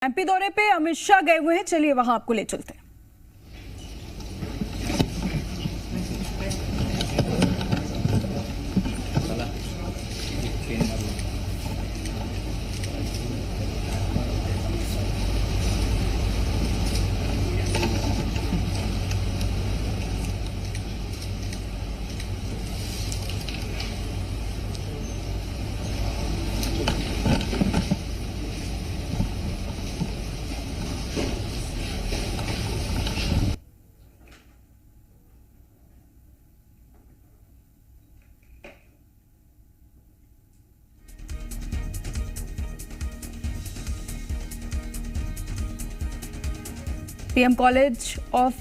MP दौरे पे अमित शाह गए हुए हैं, चलिए वहां आपको ले चलते हैं। पीएम कॉलेज ऑफ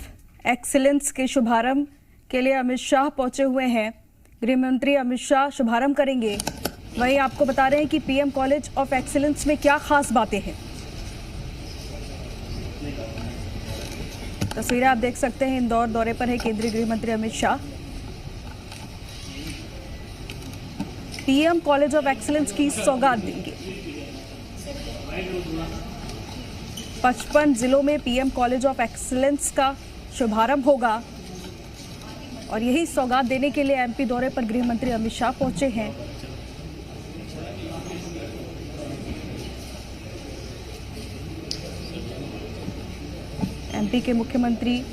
एक्सीलेंस के शुभारंभ के लिए अमित शाह पहुंचे हुए हैं। गृह मंत्री अमित शाह शुभारंभ करेंगे। वहीं आपको बता रहे हैं कि पीएम कॉलेज ऑफ एक्सीलेंस में क्या खास बातें हैं। तस्वीरें आप देख सकते हैं। इंदौर दौरे पर है केंद्रीय गृह मंत्री Amit Shah. PM college of excellence की सौगात देंगे। 55 जिलों में पीएम कॉलेज ऑफ एक्सीलेंस का शुभारंभ होगा और यही सौगात देने के लिए एमपी दौरे पर गृह मंत्री अमित शाह पहुंचे हैं। एमपी के मुख्यमंत्री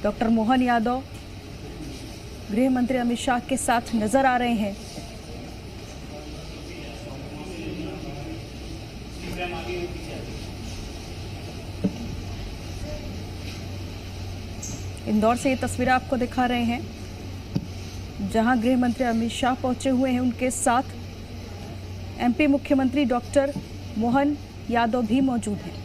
डॉक्टर मोहन यादव गृह मंत्री अमित शाह के साथ नजर आ रहे हैं। इंदौर से ये तस्वीरें आपको दिखा रहे हैं, जहां गृह मंत्री अमित शाह पहुंचे हुए हैं। उनके साथ एमपी मुख्यमंत्री डॉक्टर मोहन यादव भी मौजूद हैं।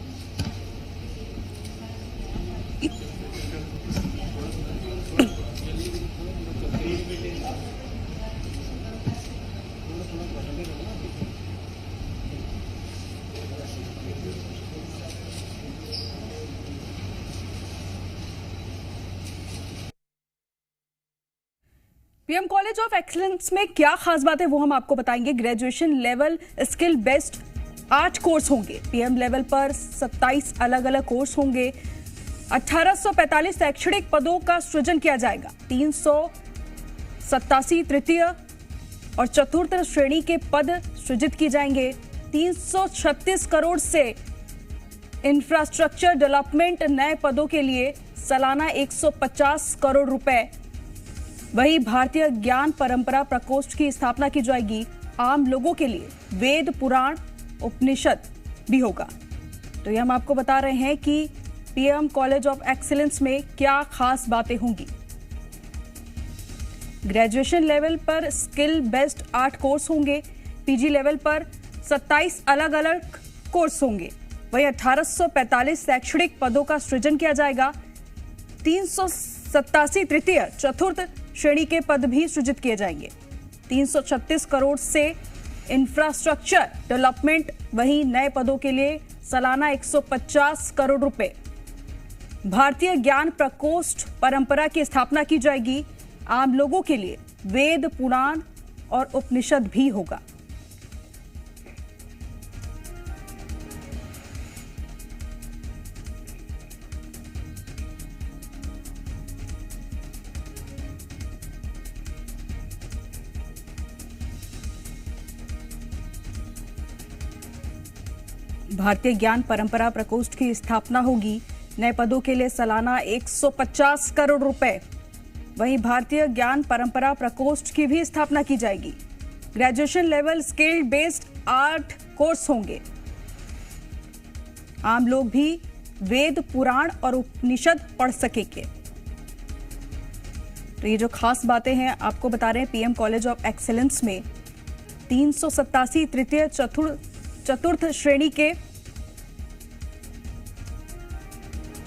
पीएम कॉलेज ऑफ एक्सीलेंस में क्या खास बात है वो हम आपको बताएंगे। Graduation level skill based 8 course होंगे। पीएम लेवल पर 27 अलग अलग कोर्स होंगे। 1845 शैक्षणिक पदों का सृजन किया जाएगा। 387 तृतीय और चतुर्थ श्रेणी के पद सृजित किए जाएंगे। 336 करोड़ से इंफ्रास्ट्रक्चर डेवलपमेंट नए पदों के लिए सालाना 150 करोड़ रुपए। वही भारतीय ज्ञान परंपरा प्रकोष्ठ की स्थापना की जाएगी। आम लोगों के लिए वेद पुराण उपनिषद भी होगा। तो ये हम आपको बता रहे हैं कि पीएम कॉलेज ऑफ एक्सीलेंस में क्या खास बातें होंगी। ग्रेजुएशन लेवल पर स्किल बेस्ड 8 कोर्स होंगे। पीजी लेवल पर 27 अलग अलग कोर्स होंगे। वही 1845 शैक्षणिक पदों का सृजन किया जाएगा। 387 तृतीय चतुर्थ श्रेणी के पद भी सृजित किए जाएंगे। 336 करोड़ से इंफ्रास्ट्रक्चर डेवलपमेंट, वहीं नए पदों के लिए सालाना 150 करोड़ रुपए। भारतीय ज्ञान प्रकोष्ठ परंपरा की स्थापना की जाएगी। आम लोगों के लिए वेद पुराण और उपनिषद भी होगा। भारतीय ज्ञान परंपरा प्रकोष्ठ की स्थापना होगी। नए पदों के लिए सालाना 150 करोड़ रुपए। वहीं भारतीय ज्ञान परंपरा प्रकोष्ठ की भी स्थापना की जाएगी। Graduation level skill based 8 course होंगे। आम लोग भी वेद पुराण और उपनिषद पढ़ सकेंगे। तो ये जो खास बातें हैं आपको बता रहे हैं पीएम कॉलेज ऑफ एक्सीलेंस में 387 तृतीय चतुर्थ श्रेणी के,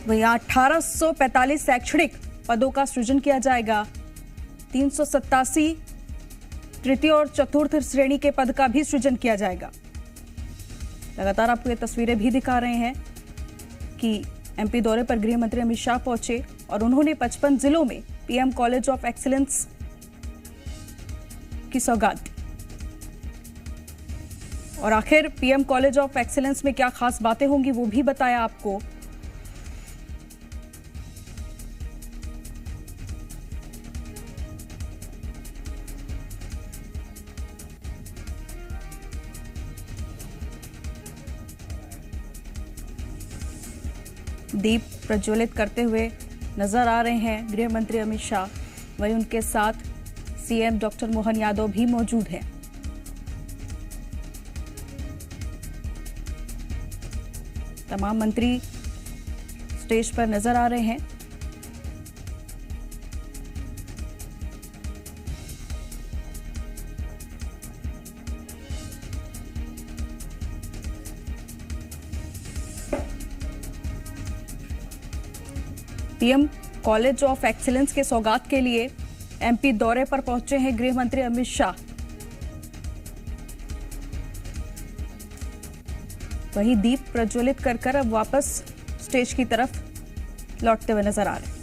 वहीं 1845 शैक्षणिक पदों का सृजन किया जाएगा। 387 तृतीय और चतुर्थ श्रेणी के पद का भी सृजन किया जाएगा। लगातार आपको ये तस्वीरें भी दिखा रहे हैं कि एमपी दौरे पर गृह मंत्री अमित शाह पहुंचे और उन्होंने 55 जिलों में पीएम कॉलेज ऑफ एक्सीलेंस की सौगात दी। और आखिर पीएम कॉलेज ऑफ एक्सीलेंस में क्या खास बातें होंगी वो भी बताया आपको। दीप प्रज्वलित करते हुए नजर आ रहे हैं गृह मंत्री अमित शाह, वहीं उनके साथ सीएम डॉक्टर मोहन यादव भी मौजूद हैं। तमाम मंत्री स्टेज पर नजर आ रहे हैं। पीएम कॉलेज ऑफ एक्सीलेंस के सौगात के लिए एमपी दौरे पर पहुंचे हैं गृह मंत्री अमित शाह। वही दीप प्रज्वलित कर अब वापस स्टेज की तरफ लौटते हुए नजर आ रहे हैं।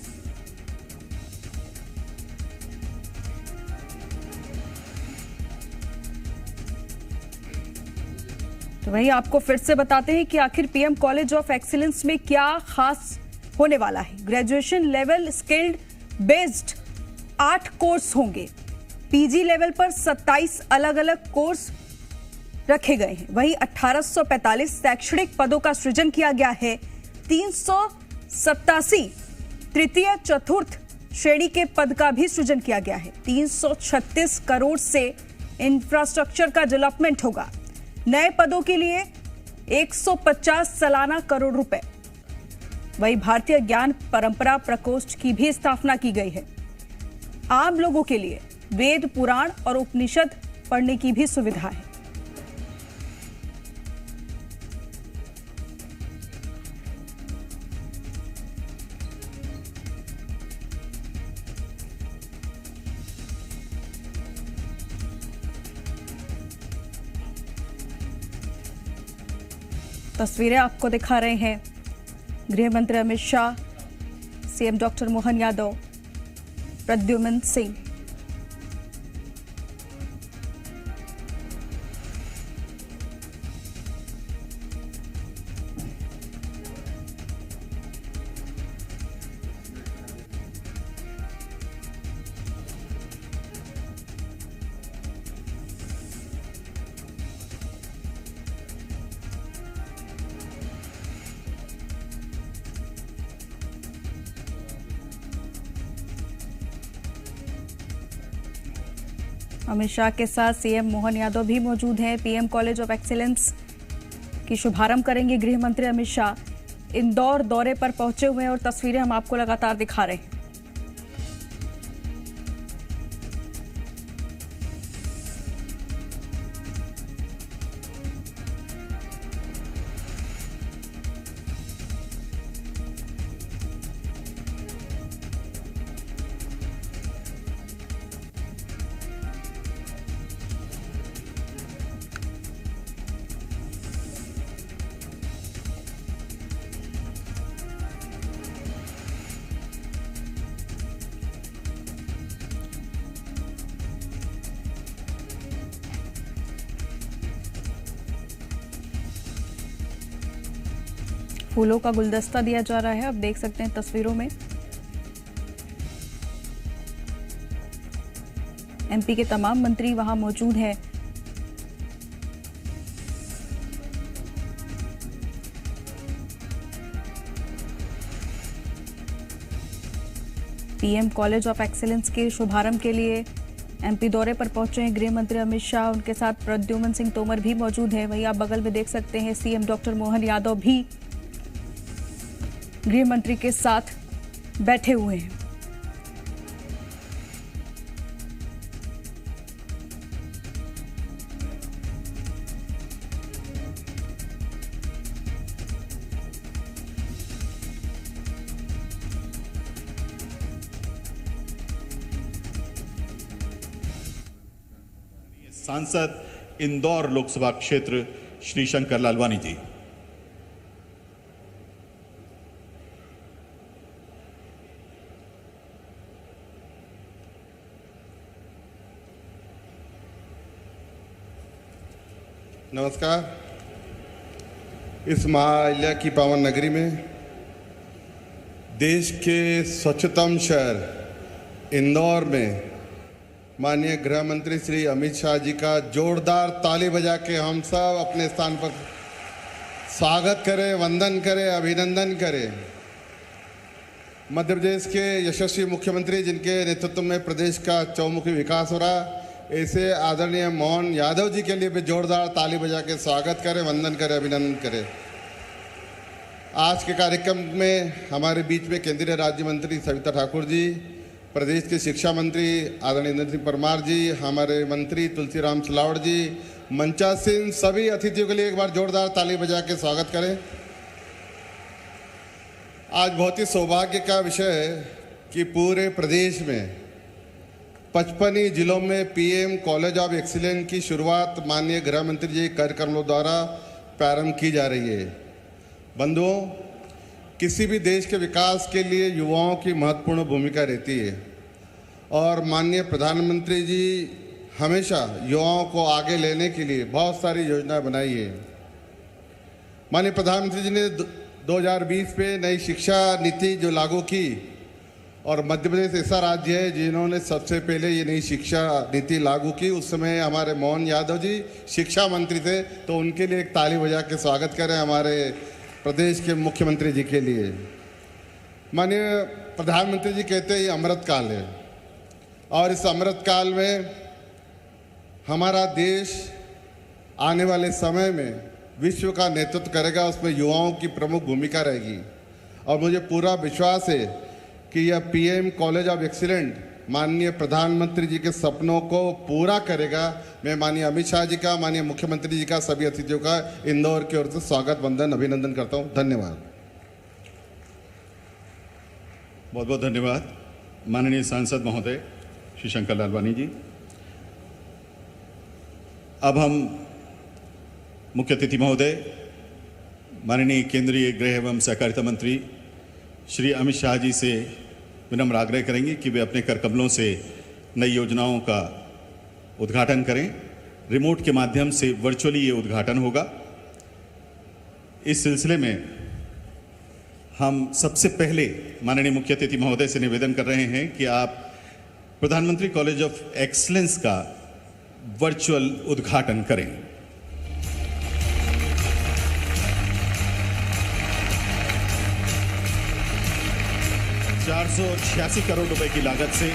तो वही आपको फिर से बताते हैं कि आखिर पीएम कॉलेज ऑफ एक्सीलेंस में क्या खास होने वाला है। Graduation level skilled based 8 course होंगे। पीजी लेवल पर 27 अलग अलग कोर्स रखे गए हैं। वहीं 1845 शैक्षणिक पदों का सृजन किया गया है। 387 तृतीय चतुर्थ श्रेणी के पद का भी सृजन किया गया है। 336 करोड़ से इंफ्रास्ट्रक्चर का डेवलपमेंट होगा। नए पदों के लिए 150 सालाना करोड़ रुपए। वहीं भारतीय ज्ञान परंपरा प्रकोष्ठ की भी स्थापना की गई है। आम लोगों के लिए वेद, पुराण और उपनिषद पढ़ने की भी सुविधा है। तस्वीरें आपको दिखा रहे हैं गृह मंत्री अमित शाह, सीएम डॉक्टर मोहन यादव, प्रद्युम्न सिंह। अमित शाह के साथ सीएम मोहन यादव भी मौजूद हैं। पीएम कॉलेज ऑफ एक्सीलेंस की शुभारंभ करेंगे गृह मंत्री अमित शाह। इंदौर दौरे पर पहुंचे हुए हैं और तस्वीरें हम आपको लगातार दिखा रहे हैं। फूलों का गुलदस्ता दिया जा रहा है, आप देख सकते हैं तस्वीरों में। एमपी के तमाम मंत्री वहां मौजूद हैं। पीएम कॉलेज ऑफ एक्सीलेंस के शुभारंभ के लिए एमपी दौरे पर पहुंचे हैं गृह मंत्री अमित शाह। उनके साथ प्रद्युम्न सिंह तोमर भी मौजूद हैं। वहीं आप बगल में देख सकते हैं सीएम डॉक्टर मोहन यादव भी गृह मंत्री के साथ बैठे हुए हैं। सांसद इंदौर लोकसभा क्षेत्र श्री शंकर लालवानी जी। नमस्कार। इस महाअल्या की पावन नगरी में देश के स्वच्छतम शहर इंदौर में माननीय गृह मंत्री श्री अमित शाह जी का जोरदार ताली बजा के हम सब अपने स्थान पर स्वागत करें, वंदन करें, अभिनंदन करें। मध्य प्रदेश के यशस्वी मुख्यमंत्री जिनके नेतृत्व में प्रदेश का चौमुखी विकास हो रहा, ऐसे आदरणीय मोहन यादव जी के लिए भी जोरदार ताली बजा के स्वागत करें, वंदन करें, अभिनंदन करें। आज के कार्यक्रम में हमारे बीच में केंद्रीय राज्य मंत्री सविता ठाकुर जी, प्रदेश के शिक्षा मंत्री आदरणीय इंद्र सिंह परमार जी, हमारे मंत्री तुलसीराम सिलावट जी, मंचासीन सभी अतिथियों के लिए एक बार जोरदार ताली बजा के स्वागत करें। आज बहुत ही सौभाग्य का विषय है कि पूरे प्रदेश में 55 ही जिलों में पीएम कॉलेज ऑफ एक्सीलेंस की शुरुआत माननीय गृह मंत्री जी कार्यक्रमों द्वारा प्रारंभ की जा रही है। बंधुओं, किसी भी देश के विकास के लिए युवाओं की महत्वपूर्ण भूमिका रहती है और माननीय प्रधानमंत्री जी हमेशा युवाओं को आगे लेने के लिए बहुत सारी योजनाएं बनाई है। माननीय प्रधानमंत्री जी ने 2020 पे नई शिक्षा नीति जो लागू की और मध्य प्रदेश ऐसा राज्य है जिन्होंने सबसे पहले ये नई शिक्षा नीति लागू की। उस समय हमारे मोहन यादव जी शिक्षा मंत्री थे, तो उनके लिए एक ताली बजा के स्वागत करें हमारे प्रदेश के मुख्यमंत्री जी के लिए। माननीय प्रधानमंत्री जी कहते हैं ये अमृत काल है और इस अमृत काल में हमारा देश आने वाले समय में विश्व का नेतृत्व करेगा, उसमें युवाओं की प्रमुख भूमिका रहेगी। और मुझे पूरा विश्वास है कि यह पीएम कॉलेज ऑफ एक्सीलेंस माननीय प्रधानमंत्री जी के सपनों को पूरा करेगा। मैं माननीय अमित शाह जी का, माननीय मुख्यमंत्री जी का, सभी अतिथियों का इंदौर की ओर से स्वागत, वंदन, अभिनंदन करता हूं। धन्यवाद। बहुत बहुत धन्यवाद माननीय सांसद महोदय श्री शंकर लालवानी जी। अब हम मुख्य अतिथि महोदय माननीय केंद्रीय गृह एवं सहकारिता मंत्री श्री अमित शाह जी से विनम्र आग्रह करेंगे कि वे अपने कर कमलों से नई योजनाओं का उद्घाटन करें। रिमोट के माध्यम से वर्चुअली ये उद्घाटन होगा। इस सिलसिले में हम सबसे पहले माननीय मुख्य अतिथि महोदय से निवेदन कर रहे हैं कि आप प्रधानमंत्री कॉलेज ऑफ एक्सीलेंस का वर्चुअल उद्घाटन करें। 486 करोड़ रुपए की लागत से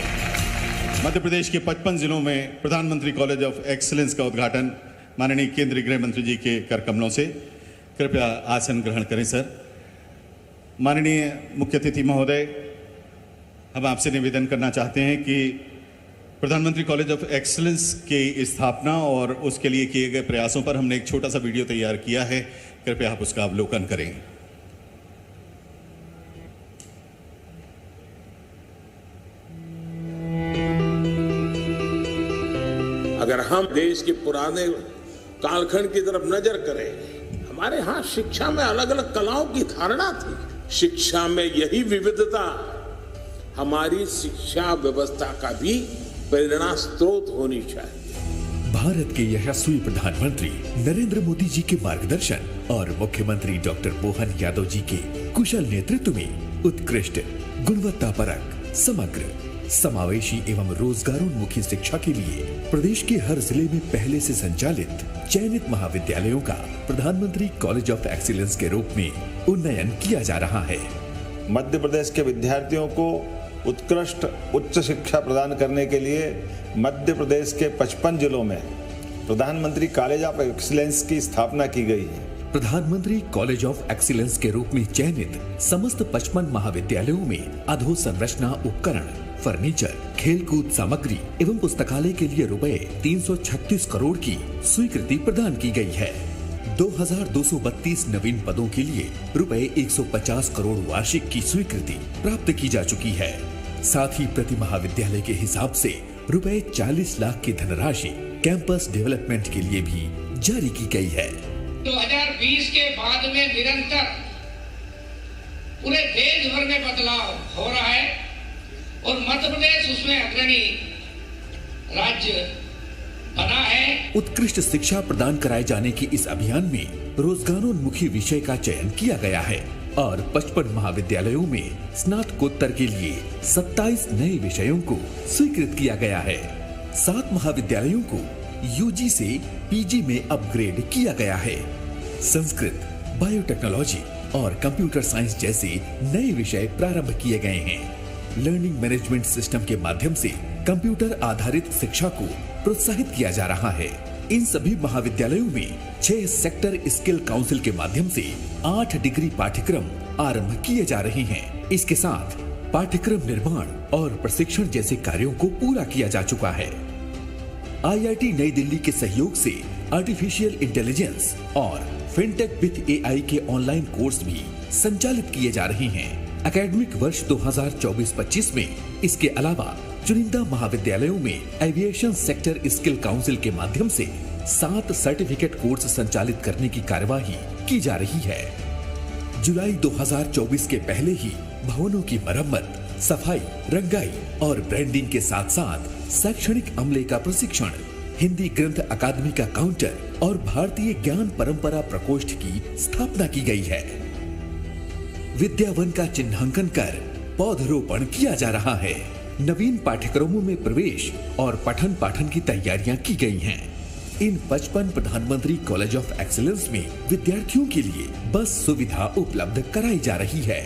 मध्य प्रदेश के 55 जिलों में प्रधानमंत्री कॉलेज ऑफ एक्सीलेंस का उद्घाटन माननीय केंद्रीय गृह मंत्री जी के कर कमलों से। कृपया आसन ग्रहण करें सर। माननीय मुख्य अतिथि महोदय, हम आपसे निवेदन करना चाहते हैं कि प्रधानमंत्री कॉलेज ऑफ एक्सीलेंस की स्थापना और उसके लिए किए गए प्रयासों पर हमने एक छोटा सा वीडियो तैयार किया है। कृपया आप उसका अवलोकन करें। अगर हम देश के पुराने कालखंड की तरफ नजर करें, हमारे यहाँ शिक्षा में अलग अलग कलाओं की धारणा थी। शिक्षा में यही विविधता हमारी शिक्षा व्यवस्था का भी प्रेरणा स्रोत होनी चाहिए। भारत के यशस्वी प्रधानमंत्री नरेंद्र मोदी जी के मार्गदर्शन और मुख्यमंत्री डॉक्टर मोहन यादव जी के कुशल नेतृत्व में उत्कृष्ट, गुणवत्तापरक, समग्र, समावेशी एवं रोजगारोन्मुखी शिक्षा के लिए प्रदेश के हर जिले में पहले से संचालित चयनित महाविद्यालयों का प्रधानमंत्री कॉलेज ऑफ एक्सीलेंस के रूप में उन्नयन किया जा रहा है। मध्य प्रदेश के विद्यार्थियों को उत्कृष्ट उच्च शिक्षा प्रदान करने के लिए मध्य प्रदेश के 55 जिलों में प्रधानमंत्री कॉलेज ऑफ एक्सीलेंस की स्थापना की गई है। प्रधानमंत्री कॉलेज ऑफ एक्सीलेंस के रूप में चयनित समस्त 55 महाविद्यालयों में अधोसंरचना उपकरण, फर्नीचर, खेलकूद सामग्री एवं पुस्तकालय के लिए रुपए 336 करोड़ की स्वीकृति प्रदान की गई है। 2232 नवीन पदों के लिए रुपए 150 करोड़ वार्षिक की स्वीकृति प्राप्त की जा चुकी है। साथ ही प्रति महाविद्यालय के हिसाब से रुपए 40 लाख की धनराशि कैंपस डेवलपमेंट के लिए भी जारी की गई है। 2020 के बाद में निरंतर पूरे देश भर में बदलाव हो रहा है और मध्य प्रदेश उसमें अग्रणी राज्य बना है। उत्कृष्ट शिक्षा प्रदान कराए जाने की इस अभियान में रोजगारोन्मुखी विषय का चयन किया गया है और 55 महाविद्यालयों में स्नातकोत्तर के लिए 27 नए विषयों को स्वीकृत किया गया है। 7 महाविद्यालयों को यूजी से पीजी में अपग्रेड किया गया है। संस्कृत, बायोटेक्नोलॉजी और कंप्यूटर साइंस जैसे नए विषय प्रारंभ किए गए हैं। लर्निंग मैनेजमेंट सिस्टम के माध्यम से कंप्यूटर आधारित शिक्षा को प्रोत्साहित किया जा रहा है। इन सभी महाविद्यालयों में 6 सेक्टर स्किल काउंसिल के माध्यम से 8 डिग्री पाठ्यक्रम आरंभ किए जा रहे हैं। इसके साथ पाठ्यक्रम निर्माण और प्रशिक्षण जैसे कार्यों को पूरा किया जा चुका है। आईआईटी नई दिल्ली के सहयोग से आर्टिफिशियल इंटेलिजेंस और फिनटेक विद एआई के ऑनलाइन कोर्स भी संचालित किए जा रहे हैं। एकेडमिक वर्ष 2024-25 में इसके अलावा चुनिंदा महाविद्यालयों में एविएशन सेक्टर स्किल काउंसिल के माध्यम से 7 सर्टिफिकेट कोर्स संचालित करने की कार्यवाही की जा रही है। जुलाई 2024 के पहले ही भवनों की मरम्मत, सफाई, रंगाई और ब्रांडिंग के साथ साथ शैक्षणिक अमले का प्रशिक्षण, हिंदी ग्रंथ अकादमी का काउंटर और भारतीय ज्ञान परंपरा प्रकोष्ठ की स्थापना की गई है। विद्यावन का चिन्हांकन कर पौधरोपण किया जा रहा है। नवीन पाठ्यक्रमों में प्रवेश और पठन पाठन की तैयारियां की गई हैं। इन 55 प्रधानमंत्री कॉलेज ऑफ एक्सीलेंस में विद्यार्थियों के लिए बस सुविधा उपलब्ध कराई जा रही है।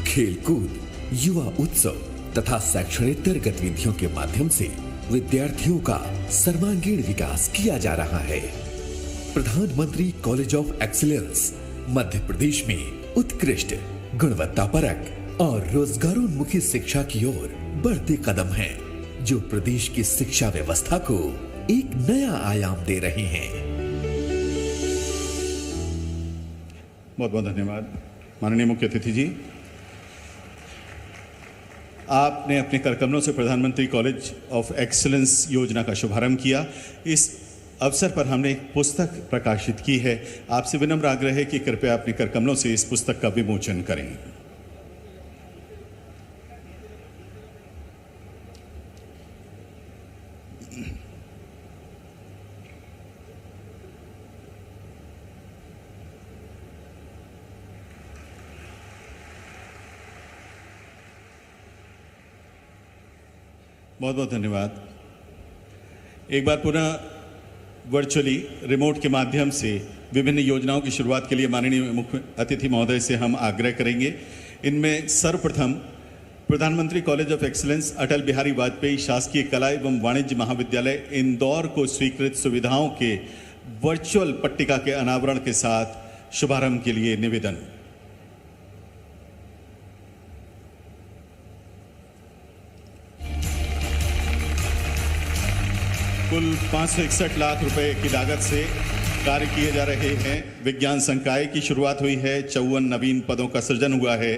खेलकूद, युवा उत्सव तथा शैक्षणिक गतिविधियों के माध्यम से विद्यार्थियों का सर्वांगीण विकास किया जा रहा है। प्रधानमंत्री college of excellence Madhya Pradesh में उत्कृष्ट, गुणवत्तापरक और रोजगारोन्मुखी शिक्षा की ओर बढ़ते कदम हैं, जो प्रदेश की शिक्षा व्यवस्था को एक नया आयाम दे रहे हैं। बहुत बहुत धन्यवाद माननीय मुख्य अतिथि जी। आपने अपने कार्यक्रमों से प्रधानमंत्री कॉलेज ऑफ एक्सीलेंस योजना का शुभारंभ किया। इस अवसर पर हमने एक पुस्तक प्रकाशित की है। आपसे विनम्र आग्रह है कि कृपया अपने करकमलों से इस पुस्तक का विमोचन करें। बहुत बहुत धन्यवाद। एक बार पुनः वर्चुअली रिमोट के माध्यम से विभिन्न योजनाओं की शुरुआत के लिए माननीय मुख्य अतिथि महोदय से हम आग्रह करेंगे। इनमें सर्वप्रथम प्रधानमंत्री college of excellence Atal Bihari Vajpayee शासकीय कला एवं वाणिज्य महाविद्यालय इंदौर को स्वीकृत सुविधाओं के वर्चुअल पट्टिका के अनावरण के साथ शुभारंभ के लिए निवेदन। कुल 561 लाख रुपए की लागत से कार्य किए जा रहे हैं। विज्ञान संकाय की शुरुआत हुई है। 54 नवीन पदों का सृजन हुआ है।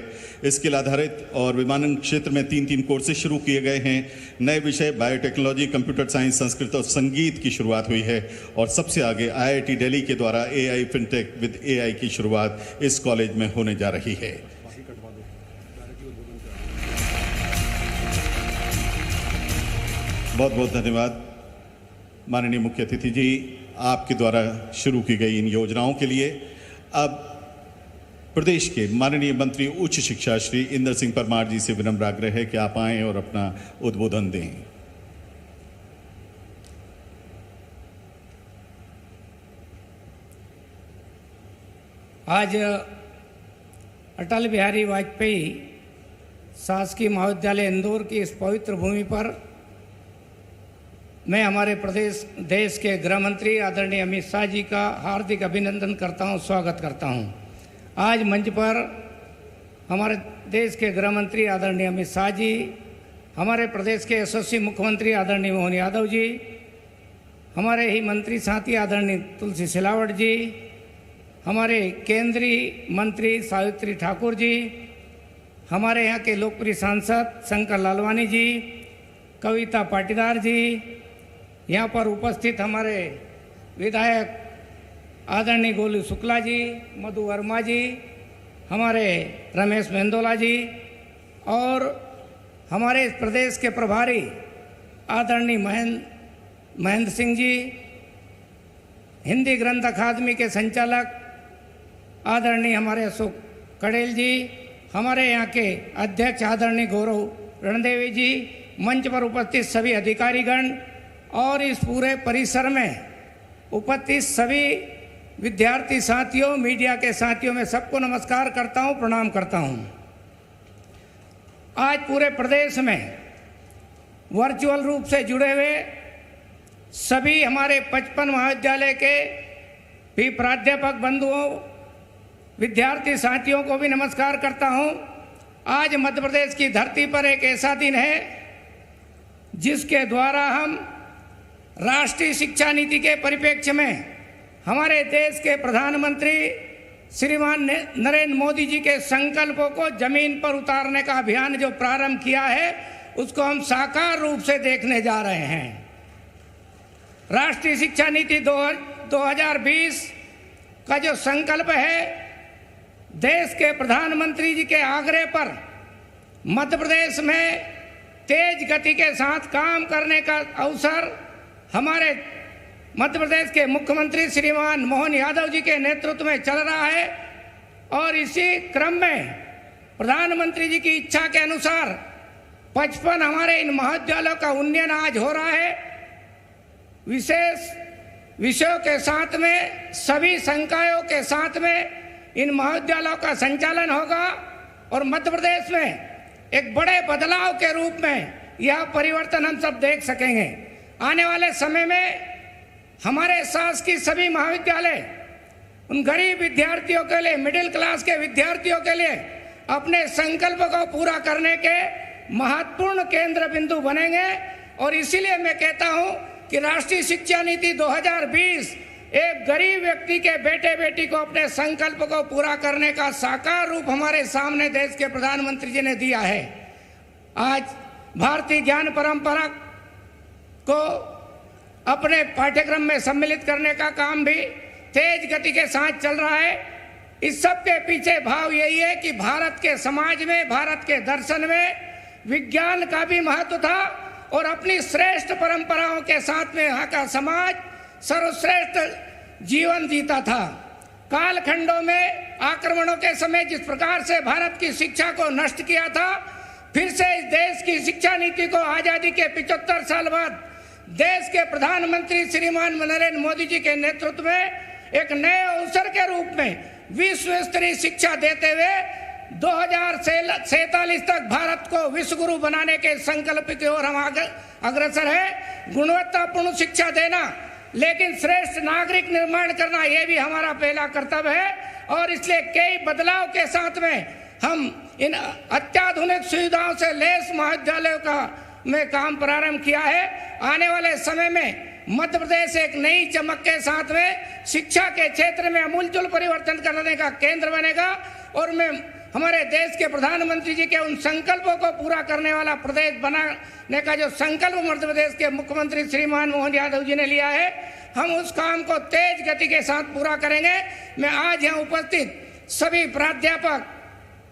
स्किल आधारित और विमानन क्षेत्र में 3 कोर्सेज शुरू किए गए हैं। नए विषय बायोटेक्नोलॉजी, कंप्यूटर साइंस, संस्कृत और संगीत की शुरुआत हुई है। और सबसे आगे आईआईटी दिल्ली के द्वारा एआई फिनटेक विद एआई की शुरुआत इस कॉलेज में होने जा रही है। बहुत बहुत धन्यवाद माननीय मुख्य अतिथि जी, आपके द्वारा शुरू की गई इन योजनाओं के लिए। अब प्रदेश के माननीय मंत्री उच्च शिक्षा श्री इंदर सिंह परमार जी से विनम्र आग्रह है कि आप आएं और अपना उद्बोधन दें। आज अटल बिहारी वाजपेयी शासकीय महाविद्यालय इंदौर की इस पवित्र भूमि पर मैं हमारे देश के गृह मंत्री आदरणीय अमित शाह जी का हार्दिक अभिनंदन करता हूं, स्वागत करता हूं। आज मंच पर हमारे देश के गृह मंत्री आदरणीय अमित शाह जी, हमारे प्रदेश के यशस्वी मुख्यमंत्री आदरणीय मोहन यादव जी, हमारे ही मंत्री साथी आदरणीय तुलसी सिलावट जी, हमारे केंद्रीय मंत्री सावित्री ठाकुर जी, हमारे यहाँ के लोकप्रिय सांसद शंकर लालवानी जी, कविता पाटीदार जी, यहाँ पर उपस्थित हमारे विधायक आदरणीय गोलू शुक्ला जी, मधु वर्मा जी, हमारे रमेश मेंदोला जी और हमारे इस प्रदेश के प्रभारी आदरणीय महेंद्र सिंह जी, हिंदी ग्रंथ अकादमी के संचालक आदरणीय हमारे अशोक कड़ेल जी, हमारे यहाँ के अध्यक्ष आदरणीय गौरव रणदेवी जी, मंच पर उपस्थित सभी अधिकारीगण और इस पूरे परिसर में उपस्थित सभी विद्यार्थी साथियों, मीडिया के साथियों, में सबको नमस्कार करता हूँ, प्रणाम करता हूँ। आज पूरे प्रदेश में वर्चुअल रूप से जुड़े हुए सभी हमारे 55 महाविद्यालय के भी प्राध्यापक बंधुओं, विद्यार्थी साथियों को भी नमस्कार करता हूँ। आज मध्य प्रदेश की धरती पर एक ऐसा दिन है जिसके द्वारा हम राष्ट्रीय शिक्षा नीति के परिप्रेक्ष्य में हमारे देश के प्रधानमंत्री श्रीमान नरेंद्र मोदी जी के संकल्पों को जमीन पर उतारने का अभियान जो प्रारंभ किया है, उसको हम साकार रूप से देखने जा रहे हैं। राष्ट्रीय शिक्षा नीति 2020 का जो संकल्प है, देश के प्रधानमंत्री जी के आग्रह पर मध्य प्रदेश में तेज गति के साथ काम करने का अवसर हमारे मध्य प्रदेश के मुख्यमंत्री श्रीमान मोहन यादव जी के नेतृत्व में चल रहा है। और इसी क्रम में प्रधानमंत्री जी की इच्छा के अनुसार 55 हमारे इन महाविद्यालयों का उन्नयन आज हो रहा है। विशेष विषयों के साथ में, सभी संकायों के साथ में इन महाविद्यालयों का संचालन होगा और मध्य प्रदेश में एक बड़े बदलाव के रूप में यह परिवर्तन हम सब देख सकेंगे। आने वाले समय में हमारे शासकीय सभी महाविद्यालय उन गरीब विद्यार्थियों के लिए, मिडिल क्लास के विद्यार्थियों के लिए अपने संकल्प को पूरा करने के महत्वपूर्ण केंद्र बिंदु बनेंगे। और इसीलिए मैं कहता हूं कि राष्ट्रीय शिक्षा नीति 2020 एक गरीब व्यक्ति के बेटे बेटी को अपने संकल्प को पूरा करने का साकार रूप हमारे सामने देश के प्रधानमंत्री जी ने दिया है। आज भारतीय ज्ञान परंपरा को अपने पाठ्यक्रम में सम्मिलित करने का काम भी तेज गति के साथ चल रहा है। इस सब के पीछे भाव यही है कि भारत के समाज में, भारत के दर्शन में विज्ञान का भी महत्व था और अपनी श्रेष्ठ परंपराओं के साथ में यहाँ का समाज सर्वश्रेष्ठ जीवन जीता था। कालखंडों में आक्रमणों के समय जिस प्रकार से भारत की शिक्षा को नष्ट किया था, फिर से इस देश की शिक्षा नीति को आजादी के 75 साल बाद देश के प्रधानमंत्री श्रीमान नरेंद्र मोदी जी के नेतृत्व में एक नए अवसर के रूप में विश्व स्तरीय शिक्षा देते हुए 2047 तक भारत को विश्व गुरु बनाने के संकल्प की ओर हम अग्रसर है। गुणवत्तापूर्ण शिक्षा देना, लेकिन श्रेष्ठ नागरिक निर्माण करना, यह भी हमारा पहला कर्तव्य है। और इसलिए कई बदलाव के साथ में हम इन अत्याधुनिक सुविधाओं से लैस महाविद्यालयों का में काम प्रारंभ किया है। आने वाले समय में मध्य प्रदेश एक नई चमक के साथ में शिक्षा के क्षेत्र में अमूलचूल परिवर्तन करने का केंद्र बनेगा। और मैं हमारे देश के प्रधानमंत्री जी के उन संकल्पों को पूरा करने वाला प्रदेश बनाने का जो संकल्प मध्य प्रदेश के मुख्यमंत्री श्रीमान मोहन यादव जी ने लिया है, हम उस काम को तेज गति के साथ पूरा करेंगे। मैं आज यहाँ उपस्थित सभी प्राध्यापक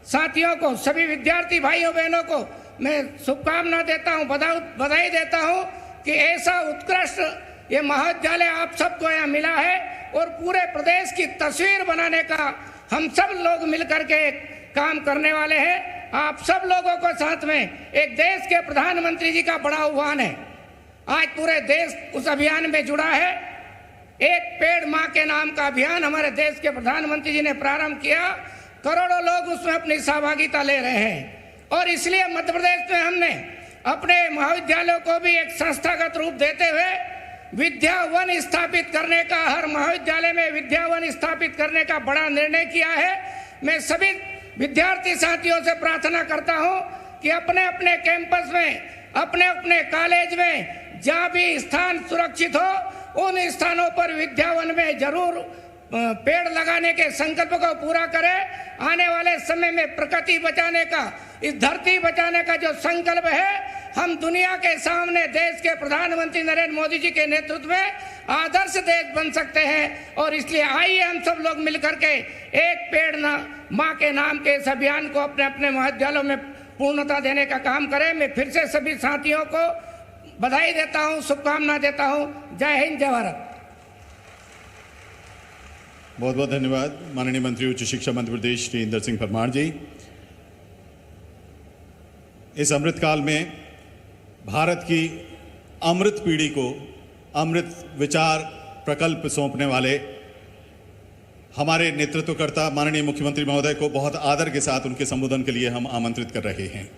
साथियों को, सभी विद्यार्थी भाइयों बहनों को मैं शुभकामना देता हूँ, बधाई देता हूँ कि ऐसा उत्कृष्ट ये महाविद्यालय आप सबको यहाँ मिला है। और पूरे प्रदेश की तस्वीर बनाने का हम सब लोग मिलकर के काम करने वाले हैं। आप सब लोगों को साथ में एक देश के प्रधानमंत्री जी का बड़ा आह्वान है। आज पूरे देश उस अभियान में जुड़ा है। एक पेड़ माँ के नाम का अभियान हमारे देश के प्रधानमंत्री जी ने प्रारंभ किया। करोड़ों लोग उसमें अपनी सहभागिता ले रहे हैं। और इसलिए मध्य प्रदेश में हमने अपने महाविद्यालयों को भी एक संस्थागत रूप देते हुए विद्या वन स्थापित करने का, हर महाविद्यालय में विद्या वन स्थापित करने का बड़ा निर्णय किया है। मैं सभी विद्यार्थी साथियों से प्रार्थना करता हूं कि अपने अपने कैंपस में, अपने अपने कॉलेज में जहां भी स्थान सुरक्षित हो, उन स्थानों पर विद्या वन में जरूर पेड़ लगाने के संकल्प को पूरा करें। आने वाले समय में प्रकृति बचाने का, इस धरती बचाने का जो संकल्प है, हम दुनिया के सामने देश के प्रधानमंत्री नरेंद्र मोदी जी के नेतृत्व में आदर्श देश बन सकते हैं। और इसलिए आइए हम सब लोग मिलकर के एक पेड़ माँ के नाम के इस अभियान को अपने अपने महाविद्यालयों में पूर्णता देने का काम करें। मैं फिर से सभी साथियों को बधाई देता हूं, शुभकामना देता हूं। जय हिंद, जय भारत। बहुत बहुत धन्यवाद माननीय मंत्री उच्च शिक्षा मध्य प्रदेश श्री इंदर सिंह परमार जी। इस अमृतकाल में भारत की अमृत पीढ़ी को अमृत विचार प्रकल्प सौंपने वाले हमारे नेतृत्वकर्ता माननीय मुख्यमंत्री महोदय को बहुत आदर के साथ उनके संबोधन के लिए हम आमंत्रित कर रहे हैं।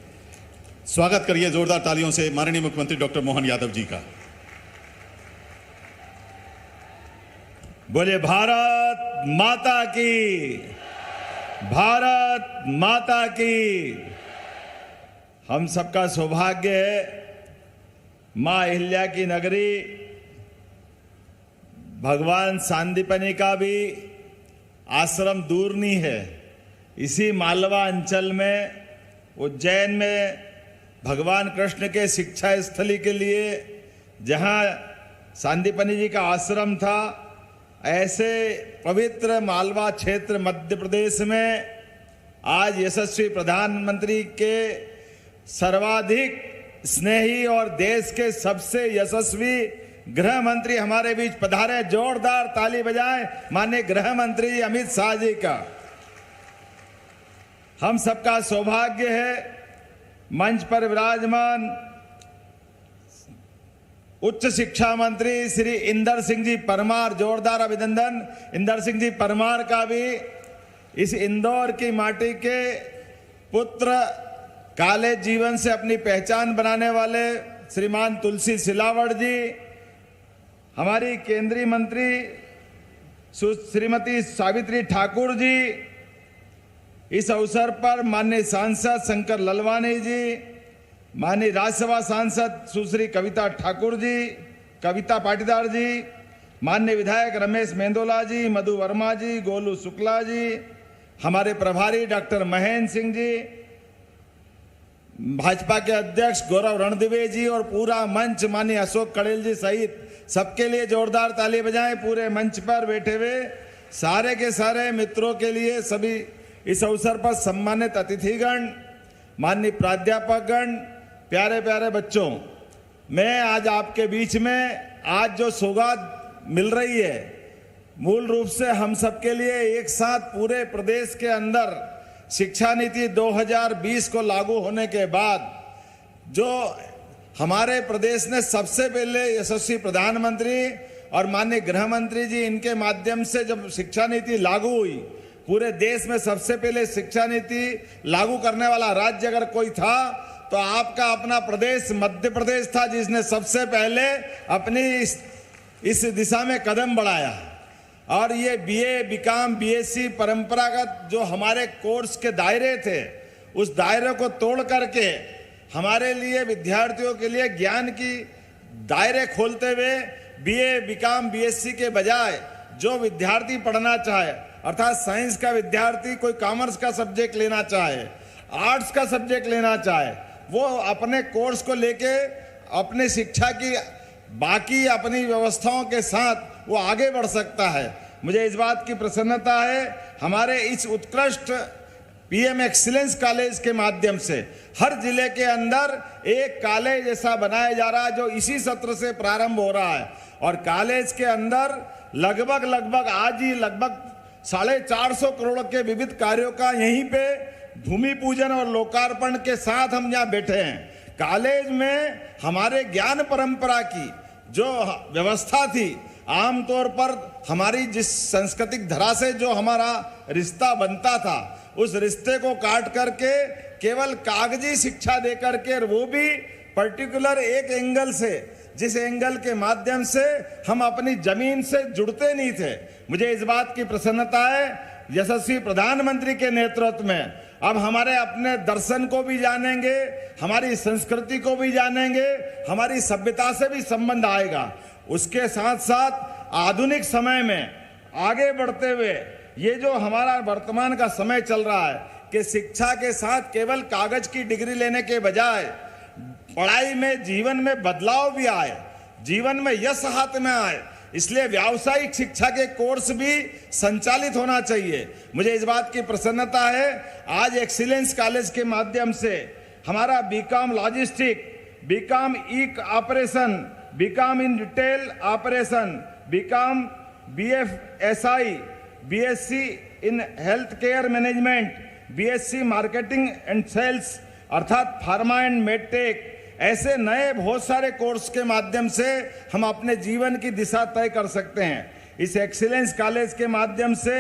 स्वागत करिए जोरदार तालियों से माननीय मुख्यमंत्री डॉक्टर मोहन यादव जी का। बोले भारत माता की, भारत माता की। हम सबका सौभाग्य है मां अहिल्या की नगरी भगवान सांदीपनि का भी आश्रम दूर नहीं है। इसी मालवा अंचल में उज्जैन में भगवान कृष्ण के शिक्षा स्थली के लिए जहां सांदीपनि जी का आश्रम था, ऐसे पवित्र मालवा क्षेत्र मध्य प्रदेश में आज यशस्वी प्रधानमंत्री के सर्वाधिक स्नेही और देश के सबसे यशस्वी गृह मंत्री हमारे बीच पधारे। जोरदार ताली बजाएं माननीय गृह मंत्री अमित शाह जी का। हम सबका सौभाग्य है मंच पर विराजमान उच्च शिक्षा मंत्री श्री इंदर सिंह जी परमार, जोरदार अभिनंदन इंदर सिंह जी परमार का भी। इस इंदौर की माटी के पुत्र, कॉलेज जीवन से अपनी पहचान बनाने वाले श्रीमान तुलसी सिलावट जी, हमारी केंद्रीय मंत्री श्रीमती सावित्री ठाकुर जी, इस अवसर पर माननीय सांसद शंकर ललवानी जी, माननीय राज्यसभा सांसद सुश्री कविता ठाकुर जी, कविता पाटीदार जी, माननीय विधायक रमेश मेंदोला जी, मधु वर्मा जी, गोलू शुक्ला जी, हमारे प्रभारी डॉक्टर महेंद्र सिंह जी, भाजपा के अध्यक्ष गौरव रणदिवे जी और पूरा मंच माननीय अशोक कड़ेल जी सहित सबके लिए जोरदार ताली बजाएं। पूरे मंच पर बैठे हुए सारे के सारे मित्रों के लिए, सभी इस अवसर पर सम्मानित अतिथिगण, माननीय प्राध्यापकगण, प्यारे प्यारे बच्चों, मैं आज आपके बीच में आज जो सौगात मिल रही है, मूल रूप से हम सबके लिए एक साथ पूरे प्रदेश के अंदर शिक्षा नीति 2020 को लागू होने के बाद जो हमारे प्रदेश ने सबसे पहले यशस्वी प्रधानमंत्री और माननीय गृह मंत्री जी, इनके माध्यम से जब शिक्षा नीति लागू हुई, पूरे देश में सबसे पहले शिक्षा नीति लागू करने वाला राज्य अगर कोई था तो आपका अपना प्रदेश मध्य प्रदेश था, जिसने सबसे पहले अपनी इस दिशा में कदम बढ़ाया। और ये बीए, बीकॉम, बीएससी परंपरागत जो हमारे कोर्स के दायरे थे, उस दायरे को तोड़ करके हमारे लिए विद्यार्थियों के लिए ज्ञान की दायरे खोलते हुए बीए, बीकॉम, बीएससी के बजाय जो विद्यार्थी पढ़ना चाहे, अर्थात साइंस का विद्यार्थी कोई कॉमर्स का सब्जेक्ट लेना चाहे, आर्ट्स का सब्जेक्ट लेना चाहे, वो अपने कोर्स को लेके अपनी शिक्षा की बाकी अपनी व्यवस्थाओं के साथ वो आगे बढ़ सकता है। मुझे इस बात की प्रसन्नता है, हमारे इस उत्कृष्ट पीएम एक्सीलेंस कॉलेज के माध्यम से हर जिले के अंदर एक कॉलेज ऐसा बनाया जा रहा है जो इसी सत्र से प्रारंभ हो रहा है। और कॉलेज के अंदर लगभग आज ही लगभग 450 करोड़ के विविध कार्यों का यहीं पे भूमि पूजन और लोकार्पण के साथ हम यहाँ बैठे हैं। कॉलेज में हमारे ज्ञान परंपरा की जो व्यवस्था थी, आमतौर पर हमारी जिस सांस्कृतिक धरा से जो हमारा रिश्ता बनता था, उस रिश्ते को काट करके केवल कागजी शिक्षा दे करके, वो भी पर्टिकुलर एक एंगल से, जिस एंगल के माध्यम से हम अपनी जमीन से जुड़ते नहीं थे। मुझे इस बात की प्रसन्नता है, यशस्वी प्रधानमंत्री के नेतृत्व में अब हमारे अपने दर्शन को भी जानेंगे, हमारी संस्कृति को भी जानेंगे, हमारी सभ्यता से भी संबंध आएगा। उसके साथ साथ आधुनिक समय में आगे बढ़ते हुए ये जो हमारा वर्तमान का समय चल रहा है कि शिक्षा के साथ केवल कागज की डिग्री लेने के बजाय पढ़ाई में जीवन में बदलाव भी आए, जीवन में यश हाथ में आए, इसलिए व्यावसायिक शिक्षा के कोर्स भी संचालित होना चाहिए। मुझे इस बात की प्रसन्नता है, आज एक्सीलेंस कॉलेज के माध्यम से हमारा BCom logistic BCom E operation, BCom in retail operation, BCom BFSI, BSc in health care management, BSc marketing and sales अर्थात फार्मा एंड मेडटेक, ऐसे नए बहुत सारे कोर्स के माध्यम से हम अपने जीवन की दिशा तय कर सकते हैं। इस एक्सीलेंस कॉलेज के माध्यम से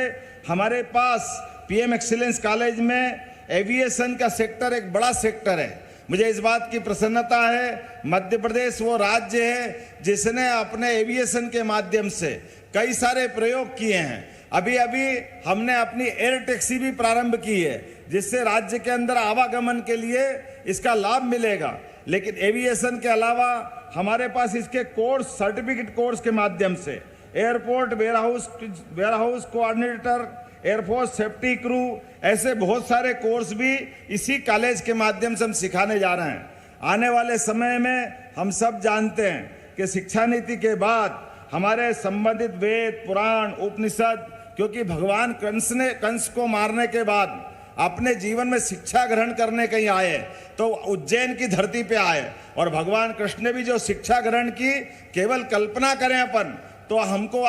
हमारे पास पीएम एक्सीलेंस कॉलेज में एविएशन का सेक्टर एक बड़ा सेक्टर है। मुझे इस बात की प्रसन्नता है, मध्य प्रदेश वो राज्य है जिसने अपने एविएशन के माध्यम से कई सारे प्रयोग किए हैं। अभी अभी हमने अपनी एयर टैक्सी भी प्रारंभ की है, जिससे राज्य के अंदर आवागमन के लिए इसका लाभ मिलेगा। लेकिन एविएशन के अलावा हमारे पास इसके कोर्स, सर्टिफिकेट कोर्स के माध्यम से airport warehouse coordinator, air force safety crew, ऐसे बहुत सारे कोर्स भी इसी कॉलेज के माध्यम से हम सिखाने जा रहे हैं। आने वाले समय में हम सब जानते हैं कि शिक्षा नीति के बाद हमारे संबंधित वेद, पुराण, उपनिषद, क्योंकि भगवान कंस को मारने के बाद अपने जीवन में शिक्षा ग्रहण करने कहीं आए तो उज्जैन की धरती पे आए, और भगवान कृष्ण ने भी जो शिक्षा ग्रहण की, केवल कल्पना करें अपन तो हमको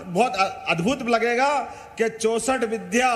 बहुत अद्भुत लगेगा कि 64 विद्या,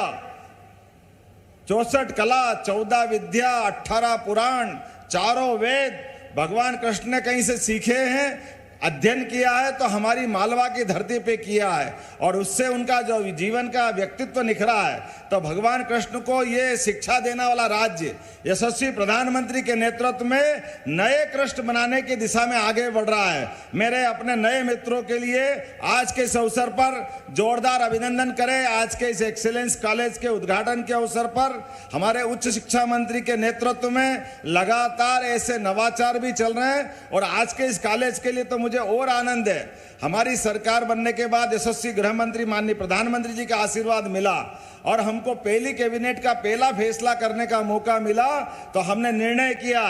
64 कला, 14 विद्या, 18 पुराण, 4 वेद भगवान कृष्ण ने कहीं से सीखे हैं, अध्ययन किया है तो हमारी मालवा की धरती पे किया है, और उससे उनका जो जीवन का व्यक्तित्व निखरा है। तो भगवान कृष्ण को ये शिक्षा देने वाला राज्य यशस्वी प्रधानमंत्री के नेतृत्व में नए कृष्ण बनाने की दिशा में आगे बढ़ रहा है। मेरे अपने नए मित्रों के लिए आज के इस अवसर पर जोरदार अभिनंदन करें। आज के इस एक्सीलेंस कॉलेज के उद्घाटन के अवसर पर हमारे उच्च शिक्षा मंत्री के नेतृत्व में लगातार ऐसे नवाचार भी चल रहे हैं, और आज के इस कॉलेज के लिए तो मुझे और आनंद है। हमारी सरकार बनने के बाद यशस्वी गृह मंत्री माननीय प्रधानमंत्री जी का आशीर्वाद मिला और हमको पहली कैबिनेट का पहला फैसला करने का मौका मिला, तो हमने निर्णय किया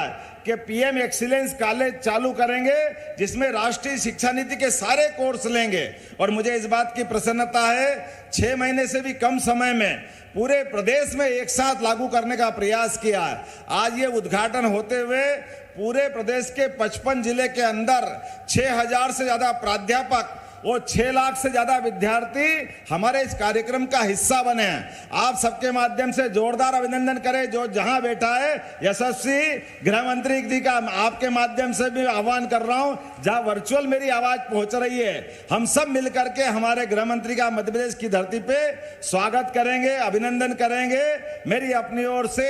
कि पीएम एक्सीलेंस कॉलेज चालू करेंगे, जिसमें राष्ट्रीय शिक्षा नीति के सारे कोर्स लेंगे। और मुझे इस बात की प्रसन्नता है, 6 महीने से भी कम समय में पूरे प्रदेश में एक साथ लागू करने का प्रयास किया है। आज ये उद्घाटन होते हुए पूरे प्रदेश के 55 जिले के अंदर 6000 से ज्यादा प्राध्यापक और 6 लाख से ज्यादा विद्यार्थी हमारे इस कार्यक्रम का हिस्सा बने हैं। आप सबके माध्यम से जोरदार अभिनंदन करें। जो जहां बैठा है, यशस्वी गृह मंत्री जी का आपके माध्यम से भी आह्वान कर रहा हूं, जहां वर्चुअल मेरी आवाज पहुंच रही है, हम सब मिलकर के हमारे गृह मंत्री का मध्य प्रदेश की धरती पे स्वागत करेंगे, अभिनंदन करेंगे। मेरी अपनी ओर से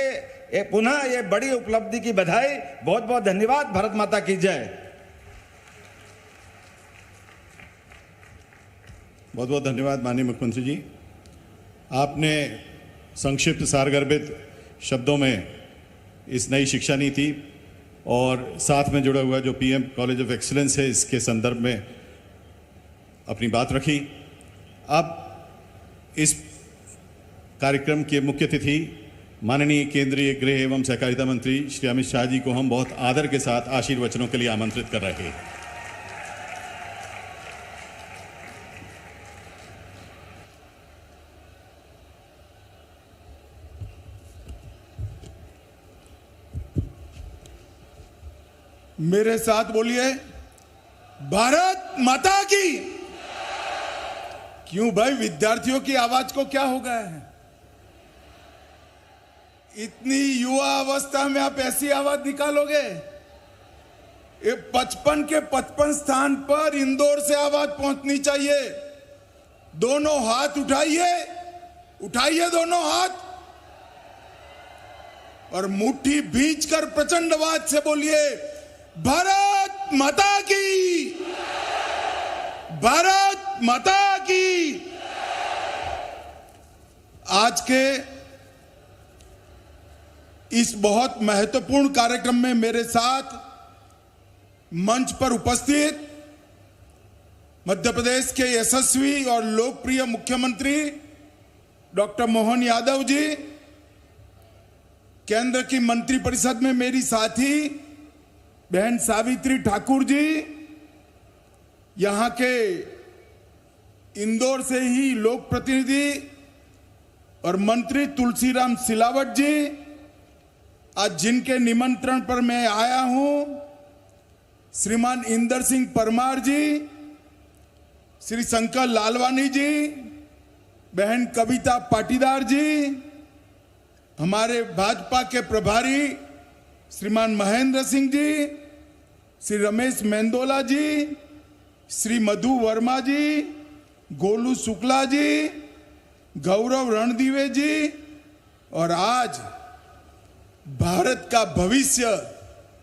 पुनः ये बड़ी उपलब्धि की बधाई। बहुत बहुत धन्यवाद। भारत माता की जय। बहुत बहुत धन्यवाद माननीय मुख्यमंत्री जी। आपने संक्षिप्त सारगर्भित शब्दों में इस नई शिक्षा नीति और साथ में जुड़ा हुआ जो पीएम कॉलेज ऑफ एक्सीलेंस है, इसके संदर्भ में अपनी बात रखी। अब इस कार्यक्रम के मुख्य अतिथि माननीय केंद्रीय गृह एवं सहकारिता मंत्री श्री अमित शाह जी को हम बहुत आदर के साथ आशीर्वचनों के लिए आमंत्रित कर रहे हैं। मेरे साथ बोलिए, भारत माता की। क्यों भाई, विद्यार्थियों की आवाज को क्या हो गया है? इतनी युवा अवस्था में आप ऐसी आवाज निकालोगे? 55 के 55 स्थान पर इंदौर से आवाज पहुंचनी चाहिए। दोनों हाथ उठाइए, उठाइए दोनों हाथ और मुट्ठी भींचकर प्रचंड आवाज से बोलिए, भारत माता की, भारत माता की। आज के इस बहुत महत्वपूर्ण कार्यक्रम में मेरे साथ मंच पर उपस्थित मध्य प्रदेश के यशस्वी और लोकप्रिय मुख्यमंत्री डॉक्टर मोहन यादव जी, केंद्र की मंत्रिपरिषद में मेरी साथी बहन सावित्री ठाकुर जी, यहां के इंदौर से ही लोक प्रतिनिधि और मंत्री तुलसीराम सिलावट जी, आज जिनके निमंत्रण पर मैं आया हूं, श्रीमान इंदर सिंह परमार जी, श्री शंकर लालवानी जी, बहन कविता पाटीदार जी, हमारे भाजपा के प्रभारी श्रीमान महेंद्र सिंह जी, श्री रमेश मेंदोला जी, श्री मधु वर्मा जी, गोलू शुक्ला जी, गौरव रणदीवे जी, और आज भारत का भविष्य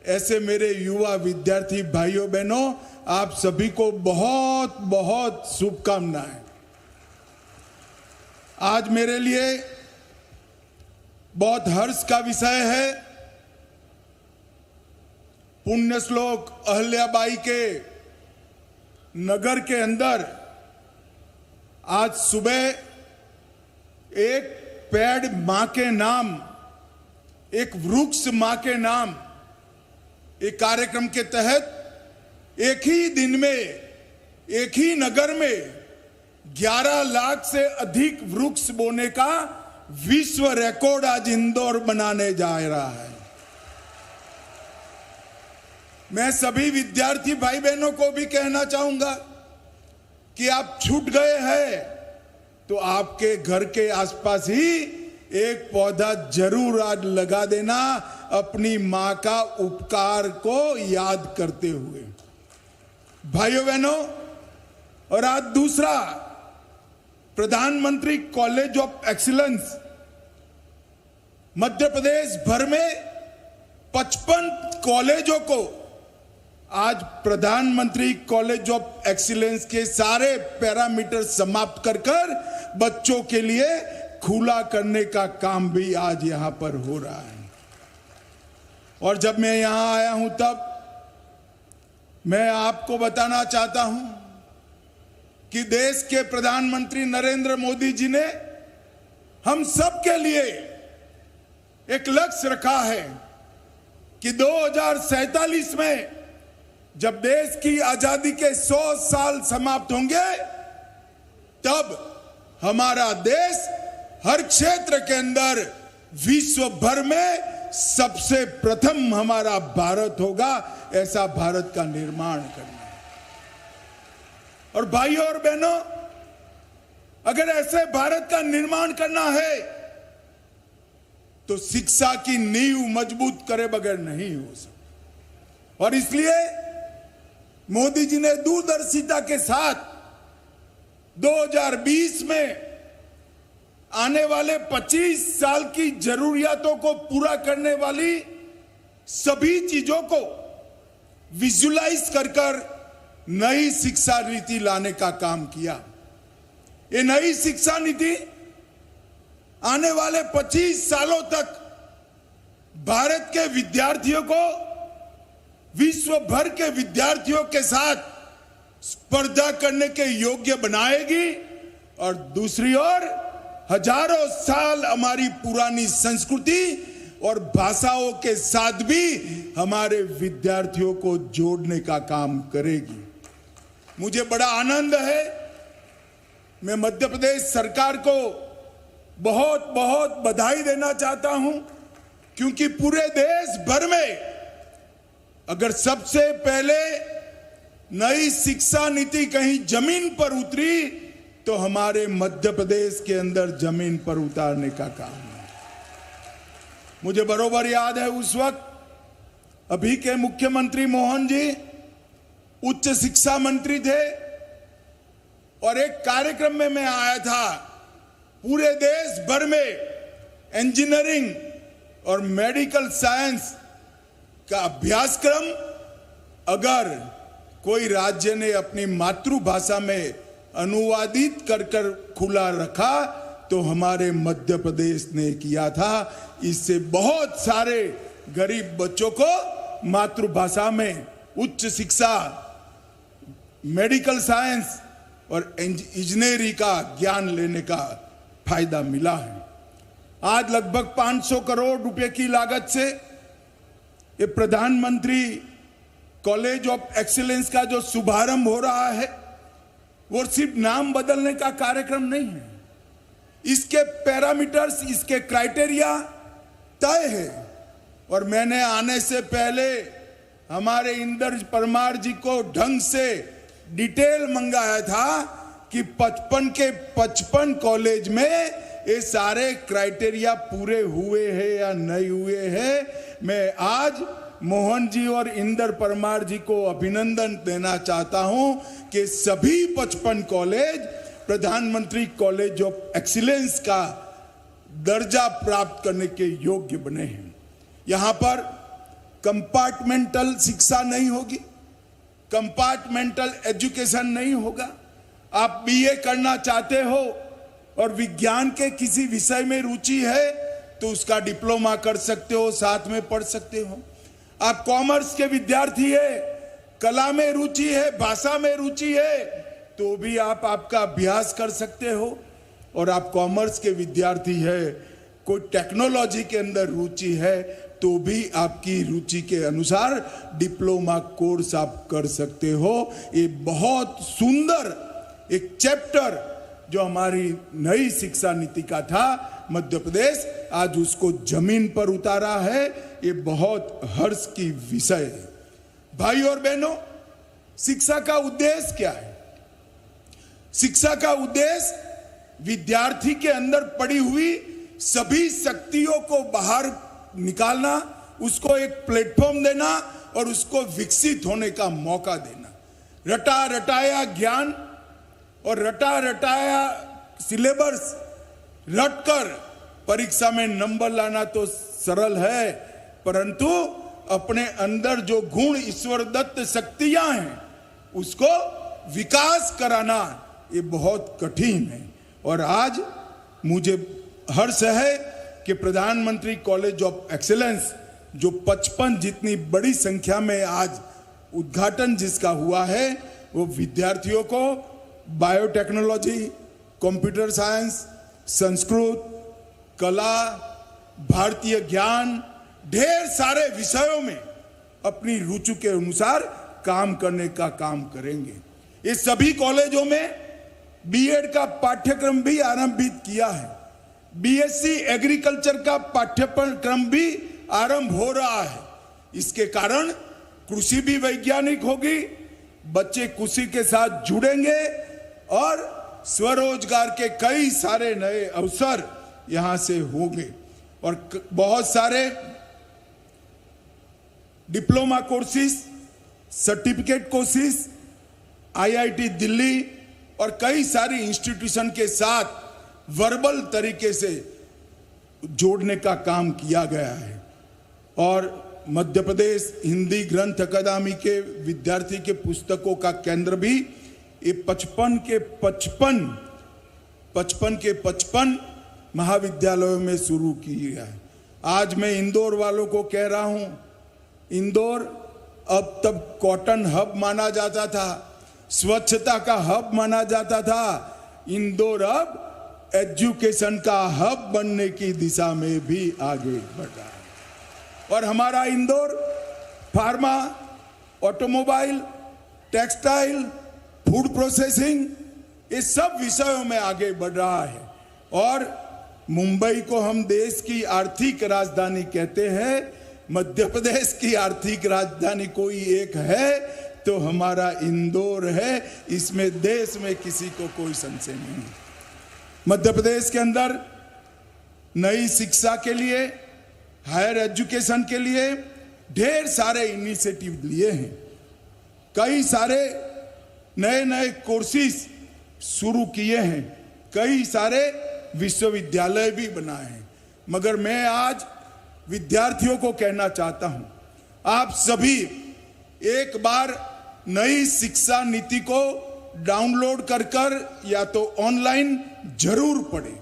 ऐसे मेरे युवा विद्यार्थी भाइयों बहनों, आप सभी को बहुत बहुत शुभकामनाएं। आज मेरे लिए बहुत हर्ष का विषय है। पुण्य श्लोक अहल्याबाई के नगर के अंदर आज सुबह एक पेड़ मां के नाम, एक वृक्ष मां के नाम, एक कार्यक्रम के तहत एक ही दिन में एक ही नगर में 11 लाख से अधिक वृक्ष बोने का विश्व रिकॉर्ड आज इंदौर बनाने जा रहा है। मैं सभी विद्यार्थी भाई बहनों को भी कहना चाहूंगा कि आप छूट गए हैं तो आपके घर के आसपास ही एक पौधा जरूर आज लगा देना, अपनी मां का उपकार को याद करते हुए। भाइयों बहनों, और आज दूसरा, प्रधानमंत्री college of excellence Madhya Pradesh भर में 55 कॉलेजों को आज प्रधानमंत्री कॉलेज ऑफ एक्सीलेंस के सारे पैरामीटर समाप्त कर बच्चों के लिए खुला करने का काम भी आज यहां पर हो रहा है। और जब मैं यहां आया हूं तब मैं आपको बताना चाहता हूं कि देश के प्रधानमंत्री नरेंद्र मोदी जी ने हम सब के लिए एक लक्ष्य रखा है कि 2047 में जब देश की आजादी के 100 साल समाप्त होंगे तब हमारा देश हर क्षेत्र के अंदर विश्व भर में सबसे प्रथम हमारा भारत होगा। ऐसा भारत का निर्माण करना है। और भाइयों और बहनों, अगर ऐसे भारत का निर्माण करना है तो शिक्षा की नींव मजबूत करे बगैर नहीं हो सकता। और इसलिए मोदी जी ने दूरदर्शिता के साथ 2020 में आने वाले 25 साल की जरूरियातों को पूरा करने वाली सभी चीजों को विजुलाइज कर नई शिक्षा नीति लाने का काम किया। ये नई शिक्षा नीति आने वाले 25 सालों तक भारत के विद्यार्थियों को विश्व भर के विद्यार्थियों के साथ स्पर्धा करने के योग्य बनाएगी। और दूसरी ओर हजारों साल हमारी पुरानी संस्कृति और भाषाओं के साथ भी हमारे विद्यार्थियों को जोड़ने का काम करेगी। मुझे बड़ा आनंद है, मैं मध्य प्रदेश सरकार को बहुत बहुत बधाई देना चाहता हूं, क्योंकि पूरे देश भर में अगर सबसे पहले नई शिक्षा नीति कहीं जमीन पर उतरी तो हमारे मध्य प्रदेश के अंदर जमीन पर उतारने का काम है। मुझे बरोबर याद है उस वक्त अभी के मुख्यमंत्री मोहन जी उच्च शिक्षा मंत्री थे और एक कार्यक्रम में मैं आया था। पूरे देश भर में इंजीनियरिंग और मेडिकल साइंस का अभ्यासक्रम अगर कोई राज्य ने अपनी मातृभाषा में अनुवादित कर खुला रखा तो हमारे मध्य प्रदेश ने किया था। इससे बहुत सारे गरीब बच्चों को मातृभाषा में उच्च शिक्षा, मेडिकल साइंस और इंजीनियरिंग का ज्ञान लेने का फायदा मिला है। आज लगभग 500 करोड़ रुपए की लागत से ये प्रधानमंत्री कॉलेज ऑफ एक्सीलेंस का जो शुभारंभ हो रहा है वो सिर्फ नाम बदलने का कार्यक्रम नहीं है। इसके पैरामीटर्स, इसके क्राइटेरिया तय है। और मैंने आने से पहले हमारे इंदर परमार जी को ढंग से डिटेल मंगाया था कि 55 के 55 कॉलेज में ये सारे क्राइटेरिया पूरे हुए हैं या नहीं हुए हैं। मैं आज मोहन जी और इंदर परमार जी को अभिनंदन देना चाहता हूं कि सभी 55 कॉलेज प्रधानमंत्री कॉलेज ऑफ एक्सीलेंस का दर्जा प्राप्त करने के योग्य बने हैं। यहां पर कंपार्टमेंटल शिक्षा नहीं होगी, कंपार्टमेंटल एजुकेशन नहीं होगा। आप बीए करना चाहते हो और विज्ञान के किसी विषय में रुचि है तो उसका डिप्लोमा कर सकते हो, साथ में पढ़ सकते हो। आप कॉमर्स के विद्यार्थी है, कला में रुचि है, भाषा में रुचि है, तो भी आप आपका अभ्यास कर सकते हो। और आप कॉमर्स के विद्यार्थी है, कोई टेक्नोलॉजी के अंदर रुचि है, तो भी आपकी रुचि के अनुसार डिप्लोमा कोर्स आप कर सकते हो। ये बहुत सुंदर एक चैप्टर जो हमारी नई शिक्षा नीति का था, मध्य प्रदेश आज उसको जमीन पर उतारा है। ये बहुत हर्ष की विषय है। भाई और बहनों, शिक्षा का उद्देश्य क्या है? शिक्षा का उद्देश्य विद्यार्थी के अंदर पड़ी हुई सभी शक्तियों को बाहर निकालना, उसको एक प्लेटफॉर्म देना और उसको विकसित होने का मौका देना। रटा रटाया ज्ञान और रटा रटाया सिलेबस रटकर परीक्षा में नंबर लाना तो सरल है, परंतु अपने अंदर जो गुण ईश्वर दत्त शक्तियां हैं उसको विकास कराना ये बहुत कठिन है। और आज मुझे हर्ष है कि प्रधानमंत्री कॉलेज ऑफ एक्सीलेंस जो 55 जितनी बड़ी संख्या में आज उद्घाटन जिसका हुआ है, वो विद्यार्थियों को बायोटेक्नोलॉजी, कंप्यूटर साइंस, संस्कृत, कला, भारतीय ज्ञान, ढेर सारे विषयों में अपनी रुचि के अनुसार काम करने का काम करेंगे। ये सभी कॉलेजों में बीएड का पाठ्यक्रम भी आरंभित किया है। बीएससी एग्रीकल्चर का पाठ्यक्रम भी आरंभ हो रहा है। इसके कारण कृषि भी वैज्ञानिक होगी, बच्चे कृषि के साथ जुड़ेंगे और स्वरोजगार के कई सारे नए अवसर यहां से होंगे। और बहुत सारे diploma courses, certificate courses IIT Delhi और कई सारी इंस्टीट्यूशन के साथ वर्बल तरीके से जोड़ने का काम किया गया है। और मध्य प्रदेश हिंदी ग्रंथ अकादमी के विद्यार्थी के पुस्तकों का केंद्र भी ये 55 के 55 महाविद्यालयों में शुरू किया है। आज मैं इंदौर वालों को कह रहा हूं, इंदौर अब तब कॉटन हब माना जाता था, स्वच्छता का हब माना जाता था। इंदौर अब एजुकेशन का हब बनने की दिशा में भी आगे बढ़ रहा है। और हमारा Indore pharma, automobile, textile, food processing, ये सब विषयों में आगे बढ़ रहा है। और मुंबई को हम देश की आर्थिक राजधानी कहते हैं। मध्य प्रदेश की आर्थिक राजधानी कोई एक है तो हमारा इंदौर है, इसमें देश में किसी को कोई संशय नहीं। मध्य प्रदेश के अंदर नई शिक्षा के लिए, हायर एजुकेशन के लिए ढेर सारे इनिशिएटिव लिए हैं। कई सारे नए नए कोर्सेज शुरू किए हैं, कई सारे विश्वविद्यालय भी बनाए हैं। मगर मैं आज विद्यार्थियों को कहना चाहता हूं, आप सभी एक बार नई शिक्षा नीति को डाउनलोड कर या तो ऑनलाइन जरूर पढ़ें।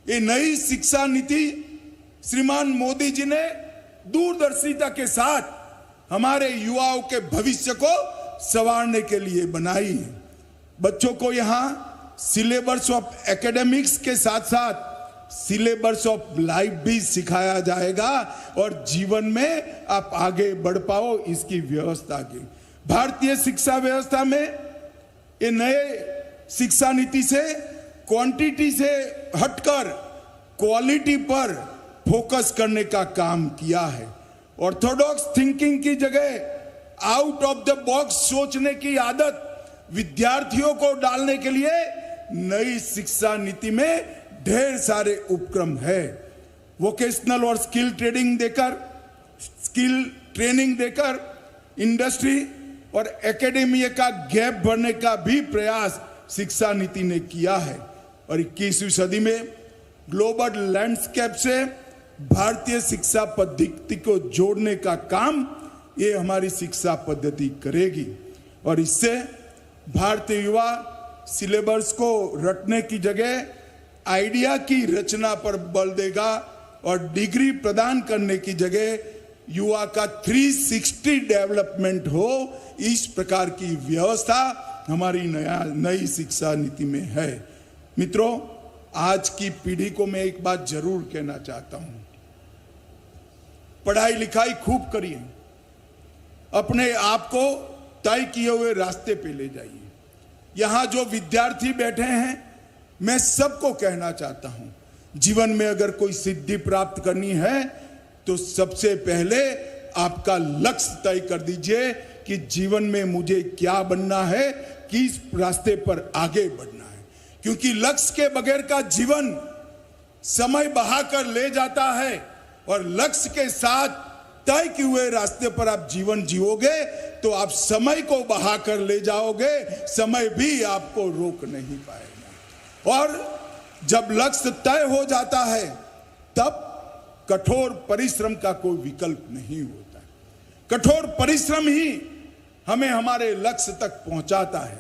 ये नई शिक्षा नीति श्रीमान मोदी जी ने दूरदर्शिता के साथ हमारे युवाओं के भविष्य को संवारने के लिए बनाई है। बच्चों को यहाँ सिलेबस ऑफ एकेडमिक्स के साथ साथ सिलेबस ऑफ लाइफ भी सिखाया जाएगा और जीवन में आप आगे बढ़ पाओ, इसकी व्यवस्था की। भारतीय शिक्षा व्यवस्था में ये नए शिक्षा नीति से क्वांटिटी से हटकर क्वालिटी पर फोकस करने का काम किया है। ऑर्थोडॉक्स थिंकिंग की जगह आउट ऑफ द बॉक्स सोचने की आदत विद्यार्थियों को डालने के लिए नई शिक्षा नीति में ढेर सारे उपक्रम है। वोकेशनल और स्किल ट्रेनिंग देकर इंडस्ट्री और एकेडमी का गैप भरने का भी प्रयास शिक्षा नीति ने किया है। और 21वीं सदी में ग्लोबल लैंडस्केप से भारतीय शिक्षा पद्धति को जोड़ने का काम ये हमारी शिक्षा पद्धति करेगी। और इससे भारतीय युवा सिलेबस को रटने की जगह आइडिया की रचना पर बल देगा और डिग्री प्रदान करने की जगह युवा का 360 डेवलपमेंट हो, इस प्रकार की व्यवस्था हमारी नई शिक्षा नीति में है। मित्रों, आज की पीढ़ी को मैं एक बात जरूर कहना चाहता हूं, पढ़ाई लिखाई खूब करिए, अपने आप को तय किए हुए रास्ते पे ले जाइए। यहां जो विद्यार्थी बैठे हैं, मैं सबको कहना चाहता हूं, जीवन में अगर कोई सिद्धि प्राप्त करनी है तो सबसे पहले आपका लक्ष्य तय कर दीजिए कि जीवन में मुझे क्या बनना है, किस रास्ते पर आगे बढ़ना है। क्योंकि लक्ष्य के बगैर का जीवन समय बहाकर ले जाता है और लक्ष्य के साथ तय किए हुए रास्ते पर आप जीवन जियोगे तो आप समय को बहाकर ले जाओगे, समय भी आपको रोक नहीं पाएगा। और जब लक्ष्य तय हो जाता है तब कठोर परिश्रम का कोई विकल्प नहीं होता। कठोर परिश्रम ही हमें हमारे लक्ष्य तक पहुंचाता है।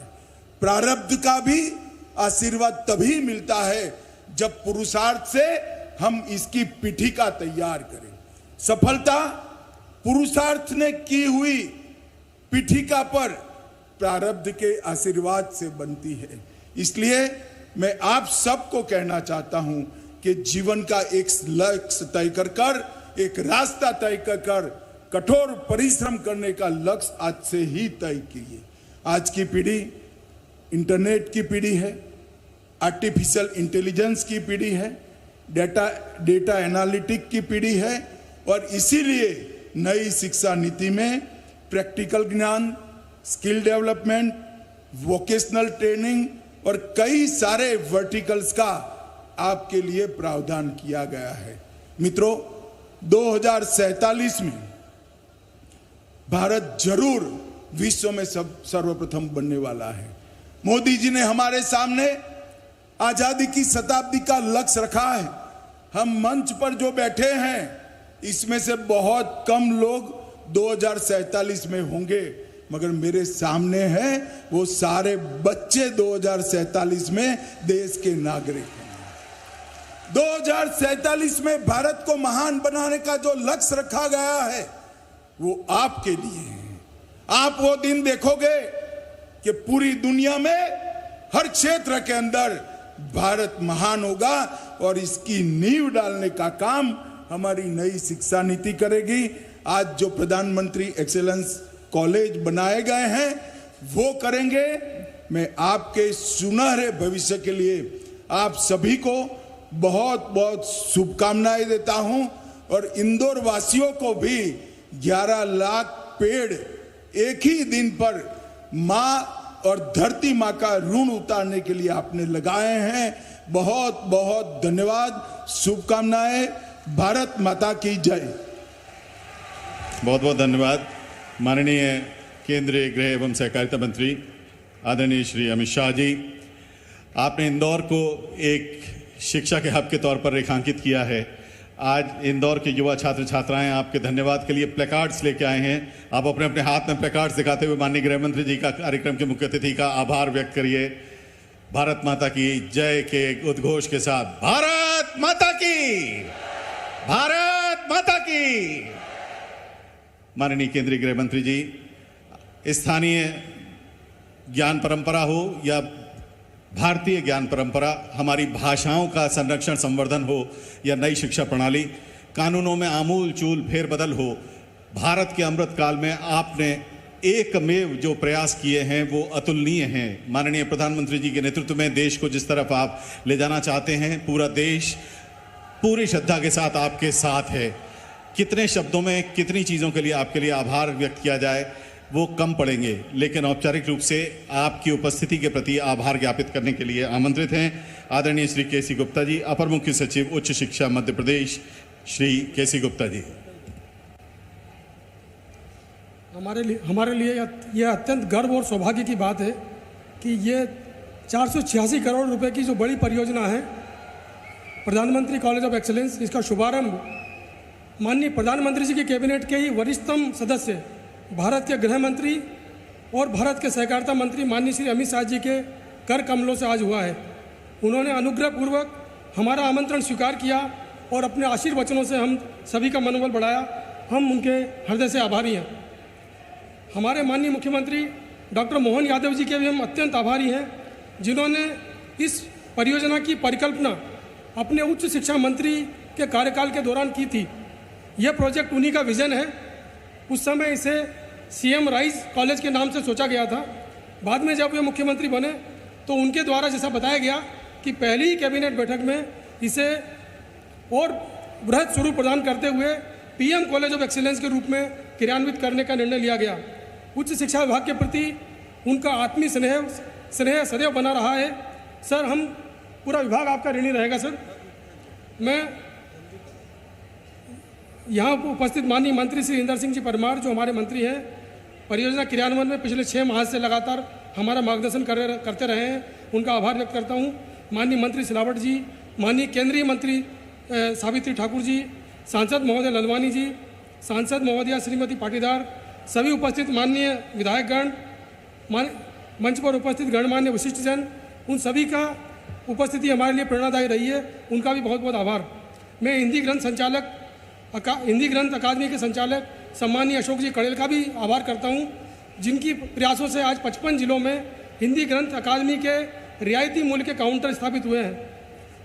प्रारब्ध का भी आशीर्वाद तभी मिलता है जब पुरुषार्थ से हम इसकी पीठिका तैयार करें। सफलता पुरुषार्थ ने की हुई पीठिका पर प्रारब्ध के आशीर्वाद से बनती है। इसलिए मैं आप सबको कहना चाहता हूं कि जीवन का एक लक्ष्य तय कर एक रास्ता तय कर कठोर परिश्रम करने का लक्ष्य आज से ही तय कीजिए। आज की पीढ़ी इंटरनेट की पीढ़ी है, आर्टिफिशियल इंटेलिजेंस की पीढ़ी है, डेटा एनालिटिक की पीढ़ी है और इसीलिए नई शिक्षा नीति में प्रैक्टिकल ज्ञान, स्किल डेवलपमेंट, वोकेशनल ट्रेनिंग और कई सारे वर्टिकल्स का आपके लिए प्रावधान किया गया है। मित्रों, 2047 में भारत जरूर विश्व में सर्वप्रथम बनने वाला है। मोदी जी ने हमारे सामने आजादी की शताब्दी का लक्ष्य रखा है। हम मंच पर जो बैठे हैं इसमें से बहुत कम लोग 2047 में होंगे, मगर मेरे सामने हैं वो सारे बच्चे 2047 में देश के नागरिक हैं। 2047 में भारत को महान बनाने का जो लक्ष्य रखा गया है वो आपके लिए है। आप वो दिन देखोगे कि पूरी दुनिया में हर क्षेत्र के अंदर भारत महान होगा और इसकी नींव डालने का काम हमारी नई शिक्षा नीति करेगी। आज जो प्रधानमंत्री एक्सीलेंस कॉलेज बनाए गए हैं वो करेंगे। मैं आपके सुनहरे भविष्य के लिए आप सभी को बहुत बहुत शुभकामनाएं देता हूं और इंदौर वासियों को भी 11 लाख पेड़ एक ही दिन पर मां और धरती मां का ऋण उतारने के लिए आपने लगाए हैं। बहुत बहुत धन्यवाद, शुभकामनाएं। भारत माता की जय। बहुत बहुत धन्यवाद माननीय केंद्रीय गृह एवं सहकारिता मंत्री आदरणीय श्री अमित शाह जी। आपने इंदौर को एक शिक्षा के हब के तौर पर रेखांकित किया है। आज इंदौर के युवा छात्र छात्राएं आपके धन्यवाद के लिए प्लेकार्ड्स लेके आए हैं। आप अपने अपने हाथ में प्लेकार्ड्स दिखाते हुए माननीय गृह मंत्री जी का कार्यक्रम के मुख्य अतिथि का आभार व्यक्त करिए। भारत माता की जय के उद्घोष के साथ भारत माता की, भारत माता की। माननीय केंद्रीय गृह मंत्री जी, स्थानीय ज्ञान परंपरा हो या भारतीय ज्ञान परंपरा, हमारी भाषाओं का संरक्षण संवर्धन हो या नई शिक्षा प्रणाली, कानूनों में आमूल चूल फेरबदल हो, भारत के अमृत काल में आपने एकमेव जो प्रयास किए हैं वो अतुलनीय हैं। माननीय प्रधानमंत्री जी के नेतृत्व में देश को जिस तरफ आप ले जाना चाहते हैं, पूरा देश पूरी श्रद्धा के साथ आपके साथ है। कितने शब्दों में कितनी चीज़ों के लिए आपके लिए आभार व्यक्त किया जाए। वो कम पड़ेंगे, लेकिन औपचारिक रूप से आपकी उपस्थिति के प्रति आभार ज्ञापित करने के लिए आमंत्रित हैं आदरणीय श्री केसी गुप्ता जी, अपर मुख्य सचिव उच्च शिक्षा मध्य प्रदेश, श्री केसी गुप्ता जी। हमारे लिए यह अत्यंत गर्व और सौभाग्य की बात है कि ये 486 करोड़ रुपए की जो बड़ी परियोजना है प्रधानमंत्री कॉलेज ऑफ एक्सीलेंस, इसका शुभारंभ माननीय प्रधानमंत्री जी के कैबिनेट के ही वरिष्ठतम सदस्य, भारत के गृह मंत्री और भारत के सहकारिता मंत्री माननीय श्री अमित शाह जी के कर कमलों से आज हुआ है। उन्होंने अनुग्रह पूर्वक हमारा आमंत्रण स्वीकार किया और अपने आशीर्वचनों से हम सभी का मनोबल बढ़ाया। हम उनके हृदय से आभारी हैं। हमारे माननीय मुख्यमंत्री डॉक्टर मोहन यादव जी के भी हम अत्यंत आभारी हैं, जिन्होंने इस परियोजना की परिकल्पना अपने उच्च शिक्षा मंत्री के कार्यकाल के दौरान की थी। यह प्रोजेक्ट उन्हीं का विजन है। उस समय इसे सीएम राइज कॉलेज के नाम से सोचा गया था। बाद में जब वे मुख्यमंत्री बने तो उनके द्वारा जैसा बताया गया कि पहली ही कैबिनेट बैठक में इसे और बृहद स्वरूप प्रदान करते हुए पीएम कॉलेज ऑफ एक्सीलेंस के रूप में क्रियान्वित करने का निर्णय लिया गया। उच्च शिक्षा विभाग के प्रति उनका आत्मीय स्नेह सदैव बना रहा है। सर, हम पूरा विभाग आपका ऋणी रहेगा। सर, मैं यहाँ उपस्थित माननीय मंत्री श्री इंदर सिंह जी परमार, जो हमारे मंत्री हैं, परियोजना क्रियान्वयन में पिछले 6 माह से लगातार हमारा मार्गदर्शन करते रहे हैं, उनका आभार व्यक्त करता हूँ। माननीय मंत्री सिलावट जी, माननीय केंद्रीय मंत्री सावित्री ठाकुर जी, सांसद महोदय ललवानी जी, सांसद महोदया श्रीमती पाटीदार, सभी उपस्थित माननीय विधायकगण, मंच पर उपस्थित गणमान्य विशिष्टजन, उन सभी का उपस्थिति हमारे लिए प्रेरणादायी रही है। उनका भी बहुत बहुत आभार। मैं हिंदी ग्रंथ अकादमी के संचालक सम्मानीय अशोक जी कड़ेल का भी आभार करता हूं, जिनकी प्रयासों से आज 55 जिलों में हिंदी ग्रंथ अकादमी के रियायती मूल्य के काउंटर स्थापित हुए हैं।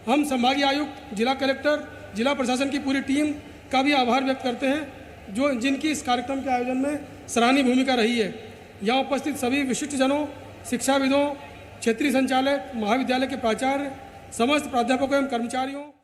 हम संभागीय आयुक्त, जिला कलेक्टर, जिला प्रशासन की पूरी टीम का भी आभार व्यक्त करते हैं, जिनकी इस कार्यक्रम के आयोजन में सराहनीय भूमिका रही है। यहाँ उपस्थित सभी विशिष्टजनों, शिक्षाविदों, क्षेत्रीय संचालक, महाविद्यालय के प्राचार्य, समस्त प्राध्यापकों एवं कर्मचारियों